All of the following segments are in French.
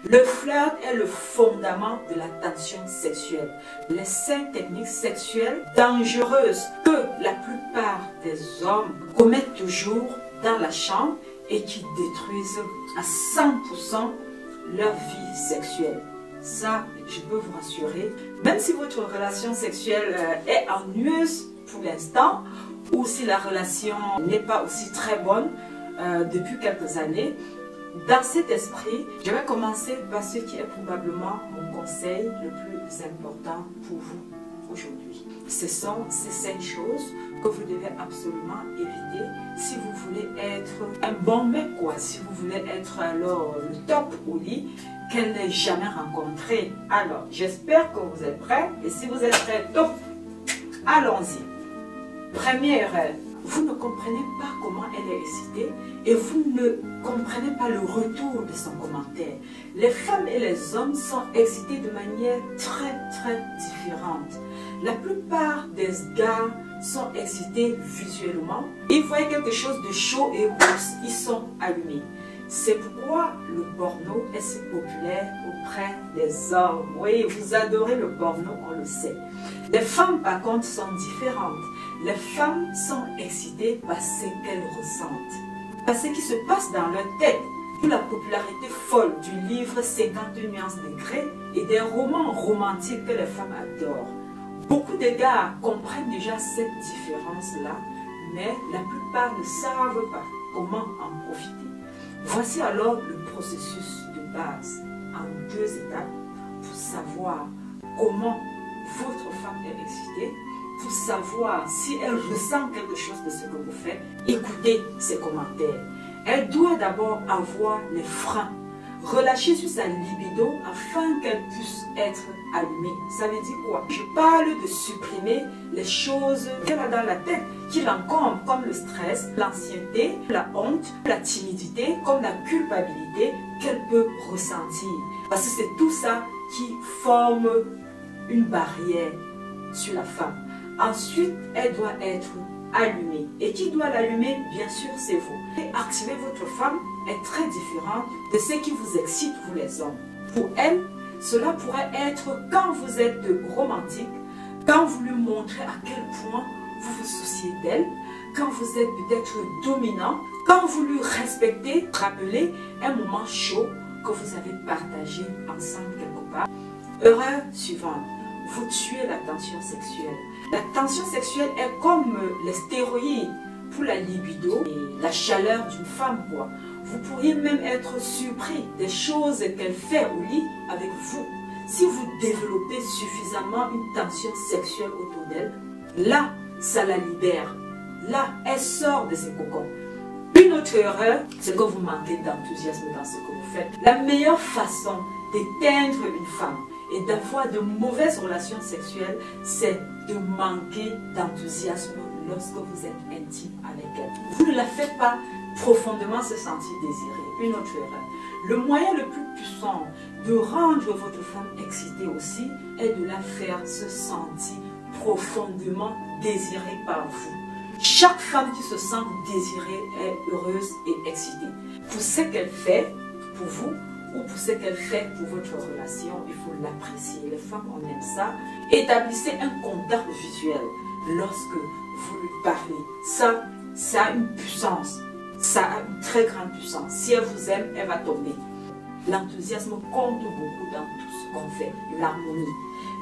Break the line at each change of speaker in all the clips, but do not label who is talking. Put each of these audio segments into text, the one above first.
Le flirt est le fondament de la tension sexuelle. Les 5 techniques sexuelles dangereuses que la plupart des hommes commettent toujours dans la chambre et qui détruisent à 100% leur vie sexuelle. Ça, je peux vous rassurer, même si votre relation sexuelle est ennuyeuse pour l'instant, ou si la relation n'est pas aussi très bonne depuis quelques années, dans cet esprit, je vais commencer par ce qui est probablement mon conseil le plus important pour vous aujourd'hui. Ce sont ces 5 choses que vous devez absolument éviter si vous voulez être un bon mec, quoi. Si vous voulez être alors le top au lit qu'elle n'ait jamais rencontré. Alors, j'espère que vous êtes prêts. Et si vous êtes prêts, top, allons-y. Première erreur, vous ne comprenez pas comment elle est excitée et vous ne comprenez pas le retour de son commentaire. Les femmes et les hommes sont excités de manière très différente. La plupart des gars sont excités visuellement. Ils voient quelque chose de chaud et oups, ils sont allumés. C'est pourquoi le porno est si populaire auprès des hommes. Oui, vous adorez le porno, on le sait. Les femmes, par contre, sont différentes. Les femmes sont excitées par ce qu'elles ressentent, par ce qui se passe dans leur tête. D'où la popularité folle du livre 52 nuances degrés et des romans romantiques que les femmes adorent. Beaucoup de gars comprennent déjà cette différence-là, mais la plupart ne savent pas comment en profiter. Voici alors le processus de base en 2 étapes pour savoir comment votre femme est excitée, pour savoir si elle ressent quelque chose de ce que vous faites. Écoutez ses commentaires. Elle doit d'abord avoir les freins, relâcher sur sa libido afin qu'elle puisse être allumée. Ça veut dire quoi? Je parle de supprimer les choses qu'elle a dans la tête, qui l'encombrent, comme le stress, l'ancienneté, la honte, la timidité, comme la culpabilité qu'elle peut ressentir. Parce que c'est tout ça qui forme une barrière sur la femme. Ensuite, elle doit être allumée. Et qui doit l'allumer? Bien sûr, c'est vous. Et activer votre femme est très différent de ce qui vous excite, vous les hommes. Pour elle, cela pourrait être quand vous êtes romantique, quand vous lui montrez à quel point vous vous souciez d'elle, quand vous êtes peut-être dominant, quand vous lui respectez, rappelez un moment chaud que vous avez partagé ensemble quelque part. Erreur suivante, vous tuez la tension sexuelle. La tension sexuelle est comme les stéroïdes pour la libido et la chaleur d'une femme, quoi. Vous pourriez même être surpris des choses qu'elle fait au lit avec vous. Si vous développez suffisamment une tension sexuelle autour d'elle, là, ça la libère. Là, elle sort de ses cocons. Une autre erreur, c'est que vous manquez d'enthousiasme dans ce que vous faites. La meilleure façon d'éteindre une femme et d'avoir de mauvaises relations sexuelles, c'est de manquer d'enthousiasme lorsque vous êtes intime avec elle. Vous ne la faites pas profondément se sentir désirée. Une autre erreur. Le moyen le plus puissant de rendre votre femme excitée aussi est de la faire se sentir profondément désirée par vous. Chaque femme qui se sent désirée est heureuse et excitée. Pour ce qu'elle fait pour vous ou pour ce qu'elle fait pour votre relation, il faut l'apprécier. Les femmes, on aime ça. Établissez un contact visuel lorsque vous lui parlez. Ça a une puissance. Ça a une très grande puissance. Si elle vous aime, elle va tomber. L'enthousiasme compte beaucoup dans tout ce qu'on fait. L'harmonie.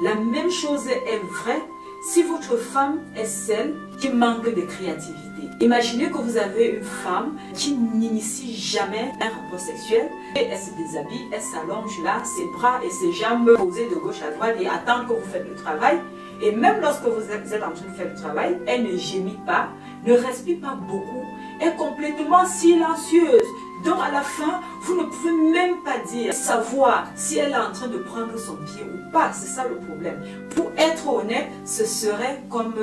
La même chose est vraie si votre femme est celle qui manque de créativité. Imaginez que vous avez une femme qui n'initie jamais un rapport sexuel et elle se déshabille, elle s'allonge là, ses bras et ses jambes posées de gauche à droite et attend que vous faites le travail. Et même lorsque vous êtes en train de faire le travail, elle ne gémit pas, ne respire pas beaucoup, est complètement silencieuse. Donc à la fin, vous ne pouvez même pas savoir si elle est en train de prendre son pied ou pas. C'est ça le problème. Pour être honnête, ce serait comme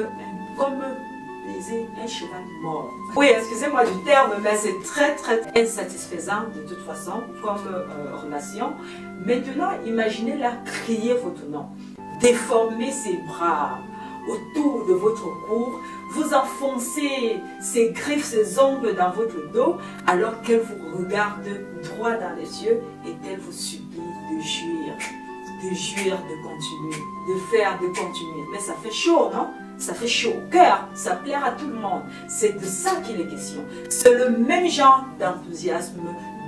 baiser un cheval mort. Oui, excusez-moi du terme, mais c'est très insatisfaisant de toute façon comme relation. Maintenant, imaginez-la crier votre nom, déformer ses bras, autour de votre cou, vous enfoncez ces griffes, ces ongles dans votre dos, alors qu'elle vous regarde droit dans les yeux et qu'elle vous supplie de jouir, de continuer, de continuer. Mais ça fait chaud, non? Ça fait chaud au cœur, ça plaira à tout le monde. C'est de ça qu'il est question. C'est le même genre d'enthousiasme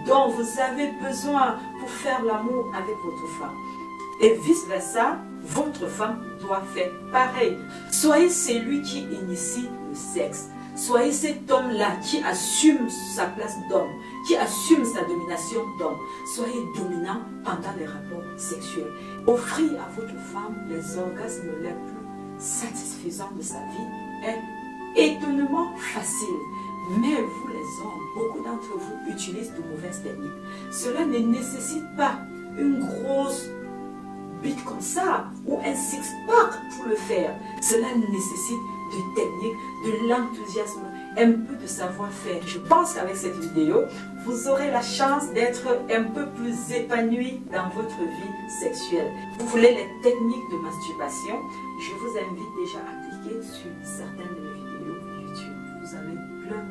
dont vous avez besoin pour faire l'amour avec votre femme. Et vice-versa, votre femme doit faire pareil. Soyez celui qui initie le sexe. Soyez cet homme-là qui assume sa place d'homme, qui assume sa domination d'homme. Soyez dominant pendant les rapports sexuels. Offrir à votre femme les orgasmes les plus satisfaisants de sa vie est étonnamment facile. Mais vous les hommes, beaucoup d'entre vous utilisent de mauvaises techniques. Cela ne nécessite pas une grosse bite comme ça ou un six-pack pour le faire. Cela nécessite de techniques, de l'enthousiasme, un peu de savoir-faire. Je pense qu'avec cette vidéo, vous aurez la chance d'être un peu plus épanoui dans votre vie sexuelle. Vous voulez les techniques de masturbation? Je vous invite déjà à cliquer sur certaines de mes vidéos YouTube. Vous avez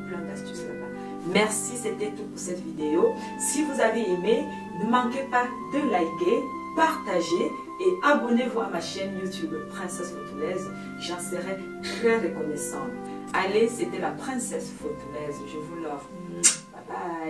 plein d'astuces là-bas. Merci, c'était tout pour cette vidéo. Si vous avez aimé, ne manquez pas de liker, partager et abonnez-vous à ma chaîne YouTube Princesse Photolaise. J'en serai très reconnaissante. Allez, c'était la Princesse Photolaise. Je vous l'offre. Bye bye.